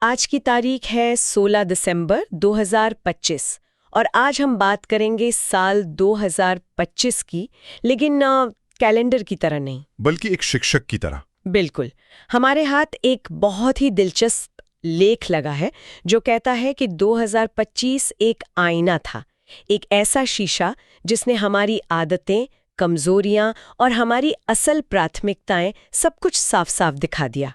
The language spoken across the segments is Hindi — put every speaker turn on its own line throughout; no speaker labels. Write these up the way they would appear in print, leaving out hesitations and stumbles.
आज की तारीख है 16 दिसंबर 2025 और आज हम बात करेंगे साल 2025 की, लेकिन कैलेंडर की तरह नहीं।
बल्कि एक शिक्षक की तरह।
बिल्कुल। हमारे हाथ एक बहुत ही दिलचस्प लेख लगा है जो कहता है कि 2025 एक आईना था, एक ऐसा शीशा जिसने हमारी आदतें, कमजोरियां और हमारी असल प्राथमिकताएं सब कुछ साफ साफ दिखा दिया।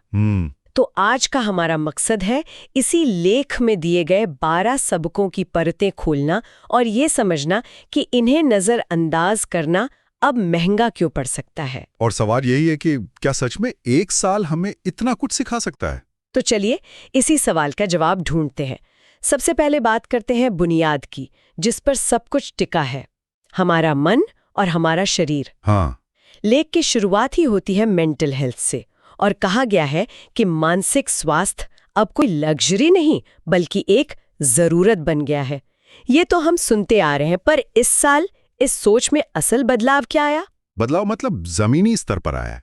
तो आज का हमारा मकसद है इसी लेख में दिए गए 12 सबकों की परतें खोलना और ये समझना कि इन्हें नजरअंदाज करना अब महंगा क्यों पड़ सकता है।
और सवाल यही है कि क्या सच में एक साल हमें इतना कुछ सिखा सकता है?
तो चलिए इसी सवाल का जवाब ढूंढते हैं। सबसे पहले बात करते हैं बुनियाद की, जिस पर सब कुछ टिका है, हमारा मन और हमारा शरीर।
हाँ।
लेख की शुरुआत ही होती है मेंटल हेल्थ से और कहा गया है कि मानसिक स्वास्थ्य अब कोई लग्जरी नहीं बल्कि एक जरूरत बन गया है। ये तो हम सुनते आ रहे हैं, पर इस साल इस सोच में असल बदलाव क्या आया?
बदलाव मतलब जमीनी स्तर पर आया है।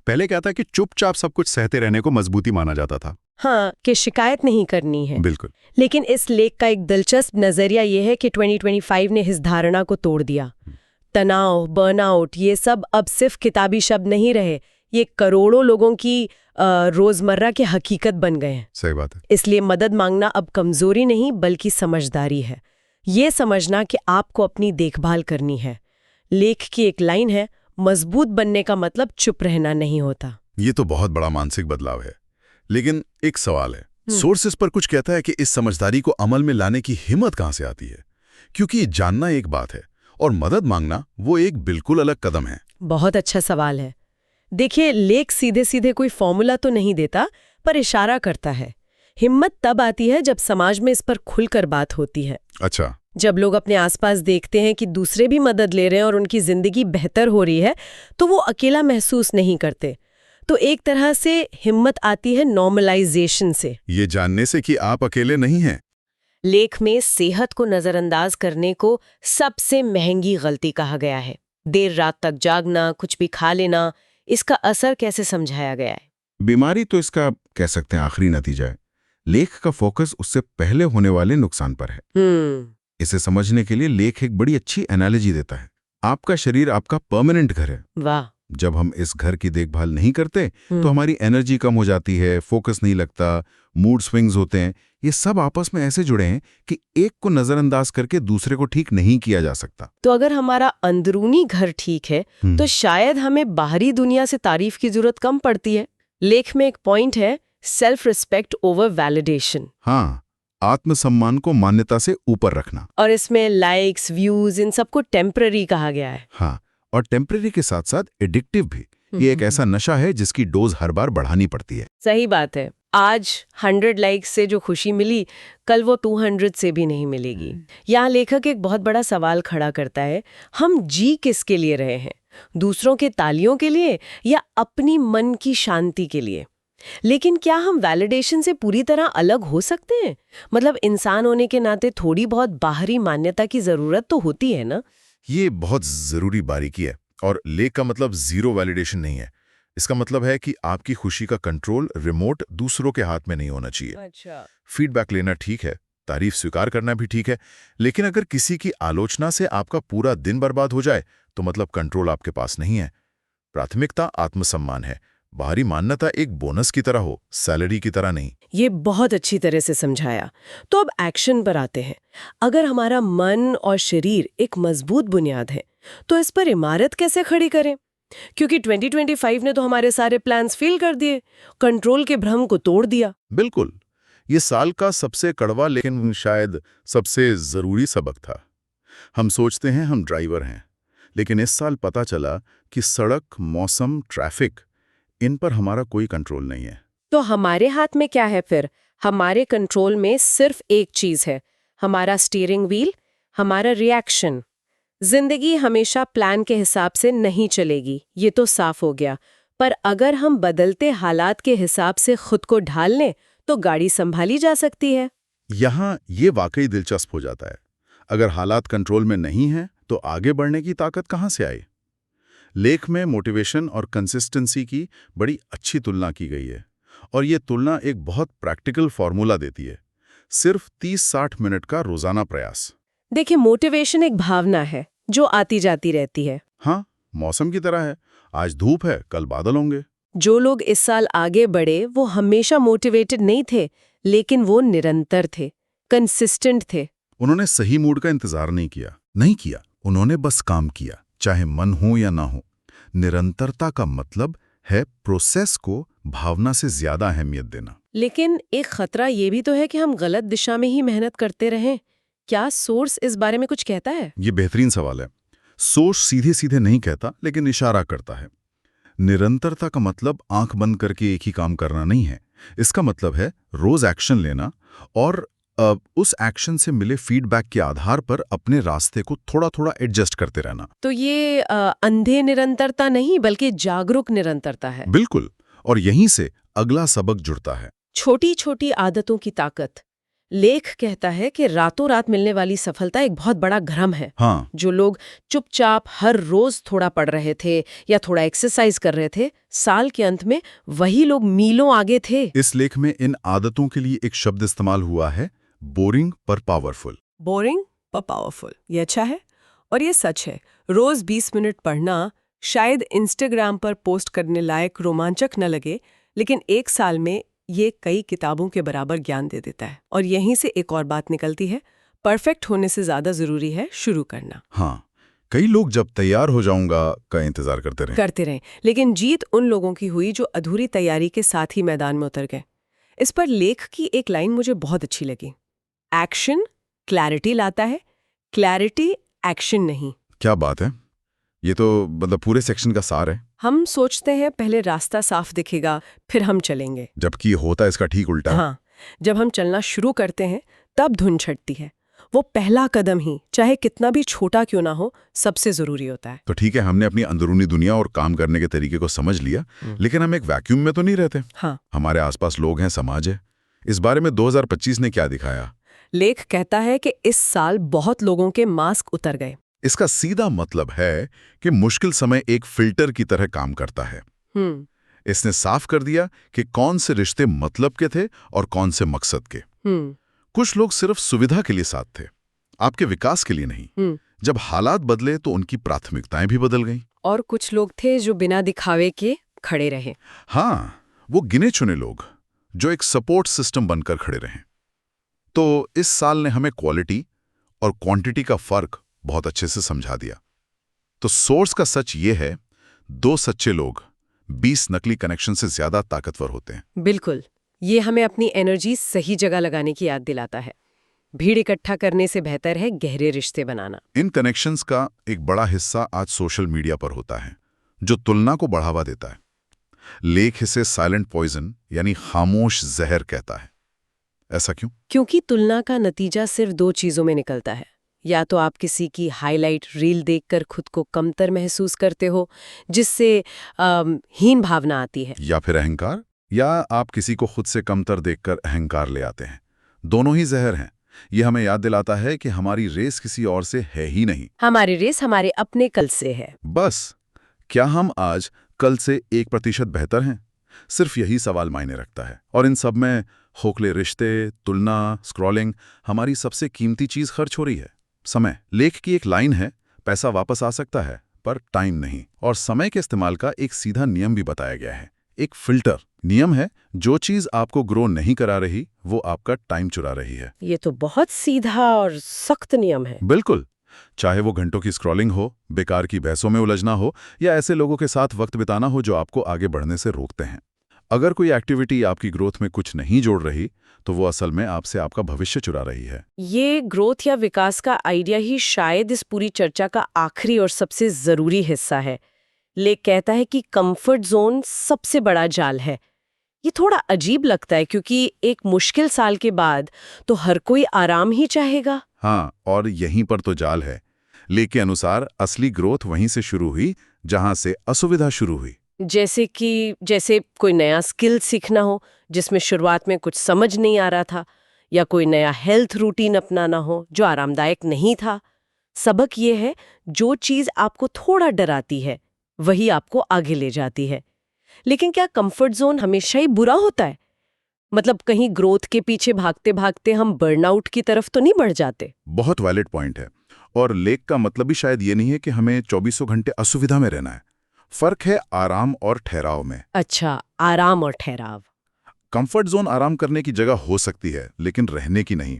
पहले क्या था कि चुपचाप सब कुछ सहते रहने को मजबूती माना जाता था।
हाँ, कि शिकायत नहीं करनी है।
बिल्कुल।
लेकिन इस लेख का एक दिलचस्प नजरिया यह है कि 2025 ने इस धारणा को तोड़ दिया। तनाव, बर्नआउट, ये सब अब सिर्फ किताबी शब्द नहीं रहे, ये करोड़ों लोगों की रोजमर्रा की हकीकत बन गए हैं।
सही बात है।
इसलिए मदद मांगना अब कमजोरी नहीं बल्कि समझदारी है। ये समझना कि आपको अपनी देखभाल करनी है। लेख की एक लाइन है, मजबूत बनने का मतलब चुप रहना नहीं होता।
ये तो बहुत बड़ा मानसिक बदलाव है। लेकिन एक सवाल है, सोर्सेस पर कुछ कहता है कि इस समझदारी को अमल में लाने की हिम्मत कहां से आती है? क्योंकि जानना एक बात है और मदद मांगना वो एक बिल्कुल अलग कदम है।
बहुत अच्छा सवाल है। देखिए, लेख सीधे सीधे कोई फॉर्मूला तो नहीं देता, पर इशारा करता है। हिम्मत तब आती है जब समाज में इस पर खुलकर बात होती है।
अच्छा।
जब लोग अपने आसपास देखते हैं कि दूसरे भी मदद ले रहे हैं और उनकी जिंदगी बेहतर हो रही है, तो वो अकेला महसूस नहीं करते। तो एक तरह से हिम्मत आती है नॉर्मलाइजेशन से,
ये जानने से कि आप अकेले नहीं हैं।
लेख में सेहत को नजरअंदाज करने को सबसे महंगी गलती कहा गया है। देर रात तक जागना, कुछ भी खा लेना, इसका असर कैसे समझाया गया है?
बीमारी तो इसका कह सकते हैं आखिरी नतीजा है। लेख का फोकस उससे पहले होने वाले नुकसान पर है। इसे समझने के लिए लेख एक बड़ी अच्छी एनालॉजी देता है। आपका शरीर आपका परमानेंट घर है।
वाह।
जब हम इस घर की देखभाल नहीं करते तो हमारी एनर्जी कम हो जाती है, फोकस नहीं लगता, मूड स्विंग्स होते हैं। ये सब आपस में ऐसे जुड़े हैं कि एक को नजरअंदाज करके दूसरे को ठीक नहीं किया जा सकता।
तो अगर हमारा अंदरूनी घर ठीक है तो शायद हमें बाहरी दुनिया से तारीफ की जरूरत कम पड़ती है। लेख में एक पॉइंट है, सेल्फ रिस्पेक्ट ओवर वैलिडेशन।
हाँ, आत्मसम्मान को मान्यता से ऊपर रखना।
और इसमें लाइक्स, व्यूज, इन सबको टेम्पररी कहा गया है।
हाँ, और टेम्परेरी के साथ साथ एडिक्टिव भी। ये एक ऐसा नशा है जिसकी डोज हर बार बढ़ानी पड़ती है।
सही बात है। आज 100 लाइक्स से जो खुशी मिली, कल वो 200 से भी नहीं मिलेगी। यहाँ लेखक एक बहुत बड़ा सवाल खड़ा करता है, हम जी किसके लिए रहे हैं? दूसरों के तालियों के लिए या अपनी मन की शांति के लिए? लेकिन क्या हम वैलिडेशन से पूरी तरह अलग हो सकते हैं? मतलब इंसान होने के नाते थोड़ी बहुत बाहरी मान्यता की जरूरत तो होती है ना?
ये बहुत जरूरी बारीकी है। और लेख का मतलब जीरो वैलिडेशन नहीं है। इसका मतलब है कि आपकी खुशी का कंट्रोल रिमोट दूसरों के हाथ में नहीं होना चाहिए।
अच्छा।
फीडबैक लेना ठीक है, तारीफ स्वीकार करना भी ठीक है, लेकिन अगर किसी की आलोचना से आपका पूरा दिन बर्बाद हो जाए तो मतलब कंट्रोल आपके पास नहीं है। प्राथमिकता आत्मसम्मान है। बाहरी मान्यता एक बोनस की तरह हो, सैलरी की तरह नहीं।
ये बहुत अच्छी तरह से समझाया। तो अब एक्शन पर आते हैं। अगर हमारा मन और शरीर एक मजबूत बुनियाद है तो इस पर इमारत कैसे खड़ी करें? क्योंकि 2025 ने तो हमारे सारे प्लान्स फेल कर दिए, कंट्रोल के भ्रम को तोड़ दिया।
बिल्कुल। ये साल का सबसे कड़वा लेकिन शायद सबसे जरूरी सबक था। हम सोचते हैं हम ड्राइवर हैं, लेकिन इस साल पता चला कि सड़क, मौसम, ट्रैफिक, इन पर हमारा कोई कंट्रोल नहीं है।
तो हमारे हाथ में क्या है फिर? हमारे कंट्रोल में सिर्फ एक चीज है, हमारा स्टीयरिंग व्हील, हमारा रिएक्शन। जिंदगी हमेशा प्लान के हिसाब से नहीं चलेगी, ये तो साफ हो गया। पर अगर हम बदलते हालात के हिसाब से खुद को ढाल लें तो गाड़ी संभाली जा सकती है।
यहाँ ये वाकई दिलचस्प हो जाता है। अगर हालात कंट्रोल में नहीं हैं तो आगे बढ़ने की ताकत कहाँ से आई? लेख में मोटिवेशन और कंसिस्टेंसी की बड़ी अच्छी तुलना की गई है। और ये तुलना एक बहुत प्रैक्टिकल फॉर्मूला देती है। सिर्फ 30-60 मिनट का रोजाना प्रयास।
देखिए, मोटिवेशन एक भावना है जो आती जाती रहती है।
हाँ, मौसम की तरह है, आज धूप है, कल बादल होंगे।
जो लोग इस साल आगे बढ़े वो हमेशा मोटिवेटेड नहीं थे, लेकिन वो निरंतर थे, कंसिस्टेंट थे।
उन्होंने सही मूड का इंतजार नहीं किया, उन्होंने बस काम किया, चाहे मन हो या ना हो। निरंतरता का मतलब है प्रोसेस को भावना से ज्यादा अहमियत देना।
लेकिन एक खतरा ये भी तो है कि हम गलत दिशा में ही मेहनत करते रहें। क्या सोर्स इस बारे में कुछ कहता है?
ये बेहतरीन सवाल है। सोर्स सीधे सीधे नहीं कहता, लेकिन इशारा करता है। निरंतरता का मतलब आंख बंद करके एक ही काम करना नहीं है। इसका मतलब है रोज एक्शन लेना और उस एक्शन से मिले फीडबैक के आधार पर अपने रास्ते को थोड़ा थोड़ा एडजस्ट करते रहना।
तो ये अंधे निरंतरता नहीं, बल्कि जागरूक निरंतरता है।
बिल्कुल, और यहीं से अगला सबक जुड़ता है।
छोटी छोटी आदतों की ताकत। लेख कहता है कि रातों रात मिलने वाली सफलता एक बहुत बड़ा भ्रम है।
हाँ,
जो लोग चुपचाप हर रोज थोड़ा पढ़ रहे थे या थोड़ा एक्सरसाइज कर रहे थे, साल के अंत में वही लोग मीलों आगे थे।
इस लेख में इन आदतों के लिए एक शब्द इस्तेमाल हुआ है, बोरिंग पर पावरफुल।
बोरिंग पर पावरफुल, ये अच्छा है और ये सच है। रोज 20 मिनट पढ़ना शायद इंस्टाग्राम पर पोस्ट करने लायक रोमांचक न लगे, लेकिन एक साल में ये कई किताबों के बराबर ज्ञान दे देता है। और यहीं से एक और बात निकलती है, परफेक्ट होने से ज्यादा जरूरी है शुरू करना।
हाँ, कई लोग जब तैयार हो जाऊंगा का इंतजार करते रहे,
लेकिन जीत उन लोगों की हुई जो अधूरी तैयारी के साथ ही मैदान में उतर गए। इस पर लेख की एक लाइन मुझे बहुत अच्छी लगी। एक्शन क्लैरिटी लाता है, क्लैरिटी एक्शन नहीं।
क्या बात है, ये तो मतलब पूरे सेक्शन का सार है।
हम सोचते हैं पहले रास्ता साफ दिखेगा, फिर हम चलेंगे,
जबकि होता इसका ठीक उल्टा।
हाँ, जब हम चलना शुरू करते हैं तब धुन छटती है। वो पहला कदम ही, चाहे कितना भी छोटा क्यों ना हो, सबसे जरूरी होता है।
तो ठीक है, हमने अपनी अंदरूनी दुनिया और काम करने के तरीके को समझ लिया, लेकिन हम एक वैक्यूम में तो नहीं रहते।
हाँ,
हमारे आसपास लोग हैं, समाज है। इस बारे में 2025 ने क्या दिखाया?
लेख कहता है कि इस साल बहुत लोगों के मास्क उतर गए।
इसका सीधा मतलब है कि मुश्किल समय एक फिल्टर की तरह काम करता है। इसने साफ कर दिया कि कौन से रिश्ते मतलब के थे और कौन से मकसद के। कुछ लोग सिर्फ सुविधा के लिए साथ थे, आपके विकास के लिए नहीं। जब हालात बदले तो उनकी प्राथमिकताएं भी बदल गईं।
और कुछ लोग थे जो बिना दिखावे के खड़े रहे।
हाँ, वो गिने चुने लोग जो एक सपोर्ट सिस्टम बनकर खड़े रहे। तो इस साल ने हमें क्वालिटी और क्वांटिटी का फर्क बहुत अच्छे से समझा दिया। तो सोर्स का सच ये है, 2 सच्चे लोग 20 नकली कनेक्शन से ज्यादा ताकतवर होते हैं।
बिल्कुल, ये हमें अपनी एनर्जी सही जगह लगाने की याद दिलाता है। भीड़ इकट्ठा करने से बेहतर है गहरे रिश्ते बनाना।
इन कनेक्शंस का एक बड़ा हिस्सा आज सोशल मीडिया पर होता है, जो तुलना को बढ़ावा देता है। लेख इसे साइलेंट पॉइजन यानी खामोश जहर कहता है। ऐसा क्यों?
क्योंकि तुलना का नतीजा सिर्फ 2 चीजों में निकलता है। या तो आप किसी की हाईलाइट रील देखकर खुद को कमतर महसूस करते हो, जिससे हीन भावना आती है,
या फिर अहंकार, या आप किसी को खुद से कमतर देखकर अहंकार ले आते हैं। दोनों ही जहर हैं। ये हमें याद दिलाता है कि हमारी रेस किसी और से है ही नहीं।
हमारी रेस हमारे अपने कल से है।
बस, क्या हम आज कल से 1% बेहतर हैं? सिर्फ यही सवाल मायने रखता है। और इन सब में खोखले रिश्ते, तुलना, स्क्रॉलिंग हमारी सबसे कीमती चीज खर्च हो रही है, समय। लेख की एक लाइन है, पैसा वापस आ सकता है पर टाइम नहीं। और समय के इस्तेमाल का एक सीधा नियम भी बताया गया है, एक फिल्टर नियम है। जो चीज आपको ग्रो नहीं करा रही, वो आपका टाइम चुरा रही है।
ये तो बहुत सीधा और सख्त नियम है।
बिल्कुल, चाहे वो घंटों की स्क्रॉलिंग हो, बेकार की बहसों में उलझना हो, या ऐसे लोगों के साथ वक्त बिताना हो जो आपको आगे बढ़ने से रोकते हैं। अगर कोई एक्टिविटी आपकी ग्रोथ में कुछ नहीं जोड़ रही, तो वो असल में आपसे आपका भविष्य चुरा रही है।
ये ग्रोथ या विकास का आइडिया ही शायद इस पूरी चर्चा का आखिरी और सबसे जरूरी हिस्सा है। लेख कहता है कि कंफर्ट जोन सबसे बड़ा जाल है। ये थोड़ा अजीब लगता है क्योंकि एक मुश्किल साल के बाद तो हर कोई आराम ही चाहेगा।
हाँ, और यहीं पर तो जाल है। लेख के अनुसार असली ग्रोथ वहीं से शुरू हुई जहां से असुविधा शुरू हुई।
जैसे कोई नया स्किल सीखना हो जिसमें शुरुआत में कुछ समझ नहीं आ रहा था, या कोई नया हेल्थ रूटीन अपनाना हो जो आरामदायक नहीं था। सबक ये है, जो चीज़ आपको थोड़ा डराती है वही आपको आगे ले जाती है।
लेकिन क्या कंफर्ट जोन हमेशा ही बुरा होता है? मतलब कहीं ग्रोथ के पीछे भागते भागते हम बर्नआउट की तरफ तो नहीं बढ़ जाते?
बहुत वैलिड पॉइंट है। और लेक का मतलब भी शायद ये नहीं है कि हमें 24 घंटे असुविधा में रहना है। फर्क है आराम और ठहराव में।
अच्छा, आराम और ठहराव।
कंफर्ट जोन आराम करने की जगह हो सकती है, लेकिन रहने की नहीं।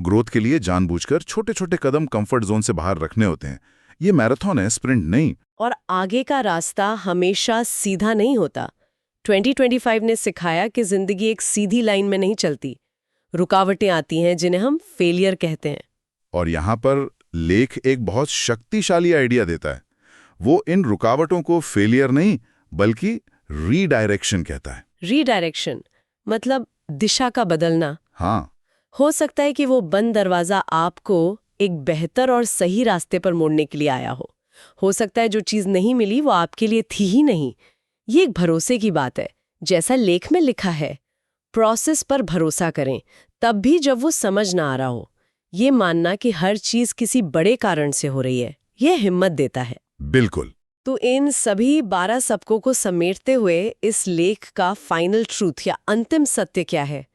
ग्रोथ के लिए जानबूझकर छोटे छोटे कदम कंफर्ट जोन से बाहर रखने होते हैं। ये मैराथन है, स्प्रिंट नहीं।
और आगे का रास्ता हमेशा सीधा नहीं होता। 2025 ने सिखाया कि जिंदगी एक सीधी लाइन में नहीं चलती। रुकावटें आती हैं जिन्हें हम फेलियर कहते हैं।
और यहाँ पर लेख एक बहुत शक्तिशाली आइडिया देता है। वो इन रुकावटों को फेलियर नहीं बल्कि रीडायरेक्शन कहता है।
रीडायरेक्शन मतलब दिशा का बदलना।
हाँ,
हो सकता है कि वो बंद दरवाजा आपको एक बेहतर और सही रास्ते पर मोड़ने के लिए आया हो सकता है जो चीज नहीं मिली वो आपके लिए थी ही नहीं। ये एक भरोसे की बात है। जैसा लेख में लिखा है, प्रोसेस पर भरोसा करें, तब भी जब वो समझ ना आ रहा हो। ये मानना कि हर चीज किसी बड़े कारण से हो रही है, ये हिम्मत देता है।
बिल्कुल।
तो इन सभी 12 सबकों को समेटते हुए इस लेख का फाइनल ट्रूथ या अंतिम सत्य क्या है?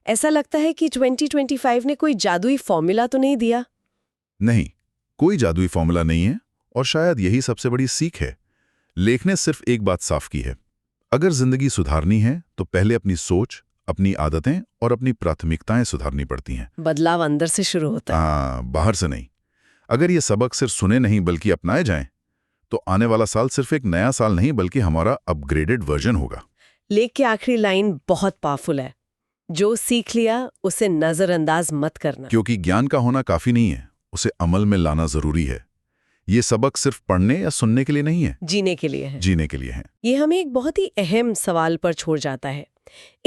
ऐसा लगता है कि 2025 ने कोई जादुई फॉर्मूला तो नहीं दिया।
नहीं, कोई जादुई फॉर्मूला नहीं है, और शायद यही सबसे बड़ी सीख है। लेख ने सिर्फ एक बात साफ की है, अगर जिंदगी सुधारनी है तो पहले अपनी सोच, अपनी आदतें और अपनी प्राथमिकताएं सुधारनी पड़ती हैं।
बदलाव अंदर से शुरू होता है।
बाहर से नहीं। अगर ये सबक सिर्फ सुने नहीं बल्कि अपनाए जाएं, तो आने वाला साल सिर्फ एक नया साल नहीं बल्कि हमारा अपग्रेडेड वर्जन होगा।
लेख की आखिरी लाइन बहुत पावरफुल है, जो सीख लिया उसे नजरअंदाज मत करना।
क्योंकि ज्ञान का होना काफी नहीं है, उसे अमल में लाना जरूरी है। ये सबक सिर्फ पढ़ने या सुनने के लिए नहीं है,
जीने के लिए है।
जीने के लिए है।
ये हमें एक बहुत ही अहम सवाल पर छोड़ जाता है।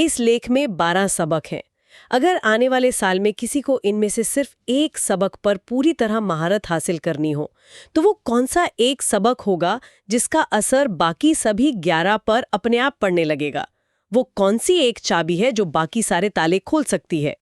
इस लेख में 12 सबक हैं। अगर आने वाले साल में किसी को इनमें से सिर्फ एक सबक पर पूरी तरह महारत हासिल करनी हो, तो वो कौन सा एक सबक होगा जिसका असर बाकी सभी 11 पर अपने आप पड़ने लगेगा? वो कौन सी एक चाबी है जो बाकी सारे ताले खोल सकती है?